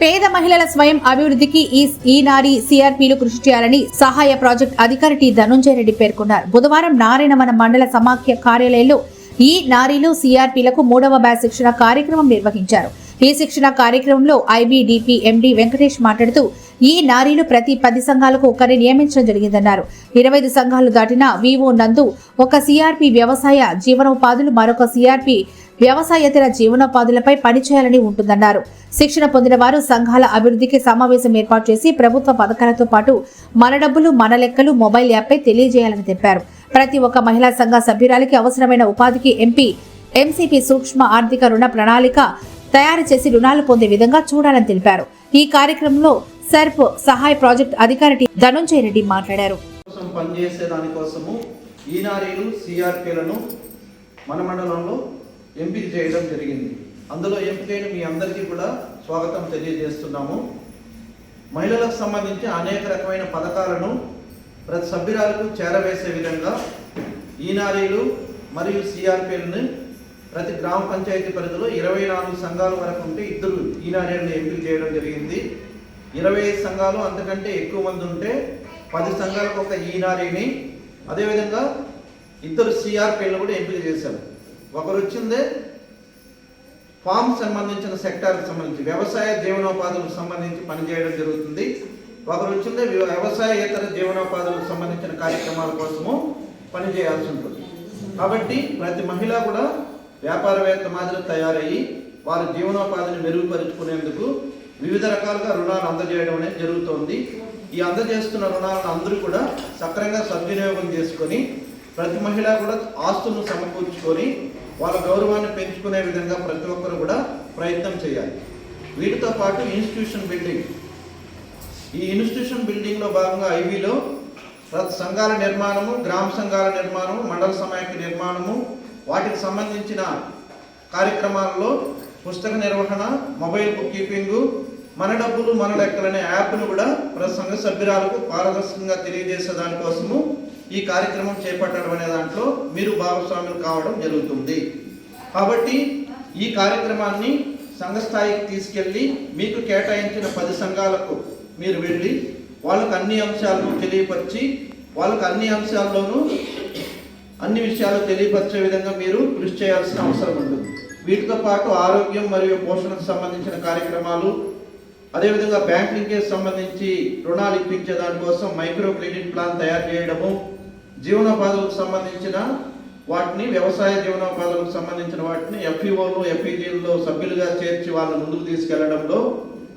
పేద మహిళల స్వయం అభివృద్ధికి ఈ నారి సిఆర్పీలు కృషి చేయాలని సహాయ ప్రాజెక్ట్ అధికారి టి ధనుంజయ రెడ్డి పేర్కొన్నారు. బుధవారం నారాయణవనం మండల సమాఖ్య కార్యాలయంలో ఈ నారీలు సిఆర్పీలకు 3వ బ్యాచ్ శిక్షణ కార్యక్రమం నిర్వహించారు. ఈ శిక్షణ కార్యక్రమంలో ఐబీడీపీ ఎండీ వెంకటేష్ మాట్లాడుతూ ఈ నారీలు ప్రతి 10 సంఘాలకు ఒకరిని నియమించడం జరిగిందన్నారు. 25 సంఘాలు దాటిన వివో నందు ఒక సిఆర్పీ వ్యవసాయ జీవనోపాధులు, మరొక సిఆర్పీ వ్యవసాయేతర జీవనోపాధులపై పనిచేయాలని ఉంటుందన్నారు. శిక్షణ పొందిన వారు సంఘాల అభివృద్ధికి సమావేశం ఏర్పాటు చేసి ప్రభుత్వ పథకాలతో పాటు మన డబ్బులు మన లెక్కలు మొబైల్ యాప్పై తెలియజేయాలని తెలిపారు. ప్రతి ఒక్క మహిళా సంఘ సభ్యురాలికి అవసరమైన ఉపాధికి ఎంసీపీ సూక్ష్మ ఆర్థిక రుణ ప్రణాళిక తయారు చేసి రుణాలు పొందే విధంగా చూడాలని తెలిపారు. ఈ కార్యక్రమంలో సర్ప్ సహాయ ప్రాజెక్ట్ అధికారి టి ధనుంజయ రెడ్డి మాట్లాడారు. మన మండలంలో ఎంపిక చేయడం జరిగింది. అందులో ఎంపికైన మీ అందరికీ కూడా స్వాగతం తెలియజేస్తున్నాము. మహిళలకు సంబంధించి అనేక రకమైన పథకాలను ప్రతి సభ్యురాలకు చేరవేసే విధంగా ఈ నారీలు మరియు సిఆర్పీలను ప్రతి గ్రామ పంచాయతీ పరిధిలో 24 సంఘాల వరకు ఉంటే 2 ఈ నారీలను ఎంపిక చేయడం జరిగింది. 25 సంఘాలు అంతకంటే ఎక్కువ మంది ఉంటే 10 సంఘాలకు ఒక ఈ నారీని, అదేవిధంగా 2 సిఆర్పీలను కూడా ఎంపిక చేశారు. ఒకరు వచ్చిందే ఫామ్ సంబంధించిన సెక్టార్కి సంబంధించి వ్యవసాయ జీవనోపాధులకు సంబంధించి పనిచేయడం జరుగుతుంది. ఒకరు వచ్చిందే వ్యవసాయేతర జీవనోపాధులకు సంబంధించిన కార్యక్రమాల కోసము పనిచేయాల్సి ఉంటుంది. కాబట్టి ప్రతి మహిళ కూడా వ్యాపారవేత్త మాదిరి తయారయ్యి వారి జీవనోపాధిని మెరుగుపరుచుకునేందుకు వివిధ రకాలుగా రుణాలు అందజేయడం అనేది జరుగుతోంది. ఈ అందజేస్తున్న రుణాలను అందరూ కూడా సక్రమంగా సద్వినియోగం చేసుకొని ప్రతి మహిళ కూడా ఆస్తులను సమకూర్చుకొని వాళ్ళ గౌరవాన్ని పెంచుకునే విధంగా ప్రతి ఒక్కరు కూడా ప్రయత్నం చేయాలి. వీటితో పాటు ఇన్స్టిట్యూషన్ బిల్డింగ్, ఈ ఇన్స్టిట్యూషన్ బిల్డింగ్లో భాగంగా ఐబీలో సంఘాల నిర్మాణము, గ్రామ సంఘాల నిర్మాణము, మండల సమాఖ్య నిర్మాణము, వాటికి సంబంధించిన కార్యక్రమాల్లో పుస్తక నిర్వహణ, మొబైల్ బుక్ కీపింగు, మన డబ్బులు మన లెక్కలనే యాప్ను కూడా ప్రతి సంఘ సభ్యురాలకు పారదర్శకంగా తెలియజేసే దానికోసము ఈ కార్యక్రమం చేపట్టడం అనే దాంట్లో మీరు భాగస్వాములు కావడం జరుగుతుంది. కాబట్టి ఈ కార్యక్రమాన్ని సంఘ స్థాయికి తీసుకెళ్ళి మీకు కేటాయించిన 10 సంఘాలకు మీరు వెళ్ళి వాళ్ళకు అన్ని అంశాలను తెలియపరిచి వాళ్ళకు అన్ని అంశాల్లోనూ అన్ని విషయాలు తెలియపరిచే విధంగా మీరు కృషి చేయాల్సిన అవసరం ఉంటుంది. వీటితో పాటు ఆరోగ్యం మరియు పోషణకు సంబంధించిన కార్యక్రమాలు, అదేవిధంగా బ్యాంక్ లింకేజ్ సంబంధించి రుణాలు ఇప్పించే దానికోసం మైక్రో క్రెడిట్ ప్లాన్ తయారు చేయడము, జీవనోపాధులకు సంబంధించిన వాటిని వ్యవసాయ జీవనోపాధులకు సంబంధించిన వాటిని ఎఫ్ఈఓలు ఎఫ్ఈజీల్లో సభ్యులుగా చేర్చి వాళ్ళని ముందుకు తీసుకెళ్లడంలో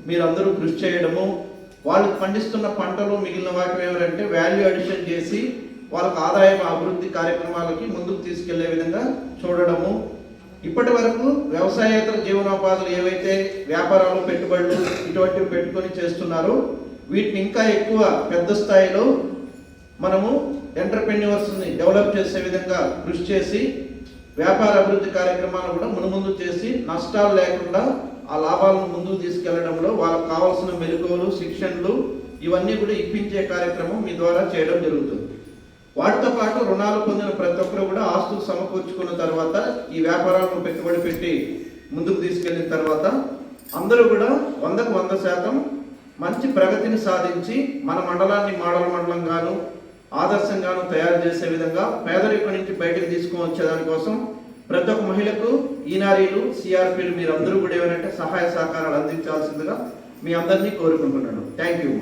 మీరందరూ కృషి చేయడము, వాళ్ళు పండిస్తున్న పంటలు మిగిలిన వాటి ఏమంటే వాల్యూ అడిషన్ చేసి వాళ్ళకు ఆదాయం అభివృద్ధి కార్యక్రమాలకి ముందుకు తీసుకెళ్లే విధంగా చూడడము, ఇప్పటి వరకు వ్యవసాయేతర జీవనోపాధులు ఏవైతే వ్యాపారాలు, పెట్టుబడులు ఇటువంటివి పెట్టుకొని చేస్తున్నారో వీటిని ఇంకా ఎక్కువ పెద్ద స్థాయిలో మనము ఎంటర్‌ప్రెన్యూర్స్ని డెవలప్ చేసే విధంగా కృషి చేసి వ్యాపార అభివృద్ధి కార్యక్రమాలు కూడా మునుముందు చేసి నష్టాలు లేకుండా ఆ లాభాలను ముందుకు తీసుకెళ్లడంలో వాళ్ళకు కావాల్సిన మెలకువలు, శిక్షణలు ఇవన్నీ కూడా ఇప్పించే కార్యక్రమం మీ ద్వారా చేయడం జరుగుతుంది. వాటితో పాటు రుణాలు పొందిన ప్రతి ఒక్కరు కూడా ఆస్తులు సమకూర్చుకున్న తర్వాత ఈ వ్యాపారాలను పెట్టుబడి పెట్టి ముందుకు తీసుకెళ్లిన తర్వాత అందరూ కూడా 100కు 100% మంచి ప్రగతిని సాధించి మన మండలాన్ని మోడల్ మండలంగాను ఆదర్శంగాను తయారు చేసే విధంగా పేదరికం నుంచి బయటకు తీసుకొని వచ్చేదానికోసం ప్రతి ఒక్క మహిళకు ఈ నారీలు సిఆర్పీలు మీరందరూ కూడా ఏమంటే సహాయ సహకారాలు అందించాల్సిందిగా మీ అందరినీ కోరుకుంటున్నాను. Thank you.